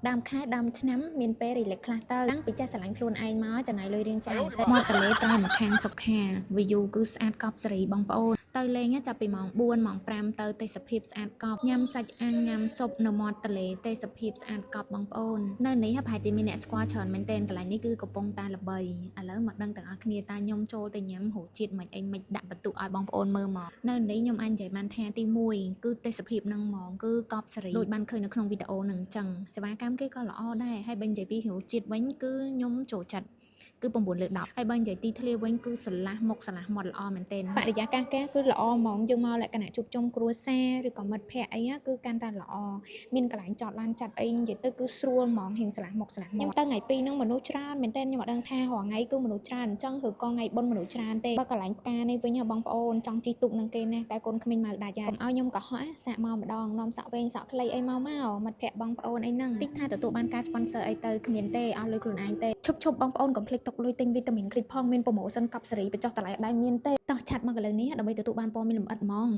ដើមខែដើមឆ្នាំមានពេលរីឡេកខ្លះទៅតាំងពីចេះស្រឡាញ់ខ្លួនឯងមកចំណាយលុយរៀងចាយមកតលេត្រៃម្ខាងសុខា view គឺស្អាតកប់សេរីបងប្អូនទៅលេងចាប់ពីម៉ោង4ម៉ោង5ទៅទេសភាពស្អាតកប់ញ៉ាំសាច់អាំងញ៉ាំស៊ុបនៅមាត់ទលេទេសភាពស្អាតកប់បងប្អូននៅនេះប្រហែលជាមានអ្នកស្គាល់ច្រើនមែនទែនកន្លែងនេះគឺកំពុងតែល្បីឥឡូវមកដឹងទាំងអស់គ្នាតាខ្ញុំចូលទៅញ៉ាំហូបជាតិមិនអីមិនដាក់បន្ទុកឲ្យបងប្អូនមើលមកនៅនេះខ្ញុំអាចនិយាយបានថាទី1គឺទេសភាពនឹងហ្មងគឺកប់សេរីដូចបានឃើញនៅក្នុងវីដេអូនឹងអញ្ចឹងសេវាកម្មគេក៏ល្អដែរហើយបើនិយាយពីហូបជាតិវិញគឺខ្ញុំចូលចិត្តគឺ9 លើ 10ហើយបើនិយាយទីធ្លាវិញគឺស្រឡះមុខស្រឡះមាត់ល្អមែនទែនបរិយាកាសគឺល្អហ្មងយើងមកលក្ខណៈជួបជុំគ្រួសារឬក៏មិត្តភ័ក្តិអីគឺកាន់តែល្អមានកន្លែងចតឡានចាត់អីនិយាយទៅគឺស្រួលហ្មងហៀងស្រឡះមុខស្រឡះមាត់ខ្ញុំទៅថ្ងៃ2ហ្នឹងមនុស្សច្រើនមែនទែនខ្ញុំអត់ដឹងថារាល់ថ្ងៃគឺមនុស្សច្រើនអញ្ចឹងឬក៏ថ្ងៃបុណ្យមនុស្សច្រើនទេបើកន្លែងផ្កានេះវិញបងប្អូនចង់ជិះទូកនឹងគេណាតែកូនក្មេងមកដាច់ហើយកុំឲ្យខ្ញុំកុហកសាក់មកម្ដងនាំសក់វែងសក់ខ្លីអីមកមិត្តភ័ក្តិបងប្អូនអីហ្នឹងតិចថាទទួលបានការ sponsor អីទៅគ្មានទេអស់លុយខ្លួនឯងទេឈប់បងប្អូនកុំភ្លេចទុកលុយទិញវីតាមីនគ្លីតផងមានប្រូម៉ូសិនកប់សេរីបញ្ចុះតម្លៃអត់ដែរមានទេតោះឆាត់មកកន្លែងនេះដើម្បីទទួលបានព័ត៌មានលម្អិតហ្មង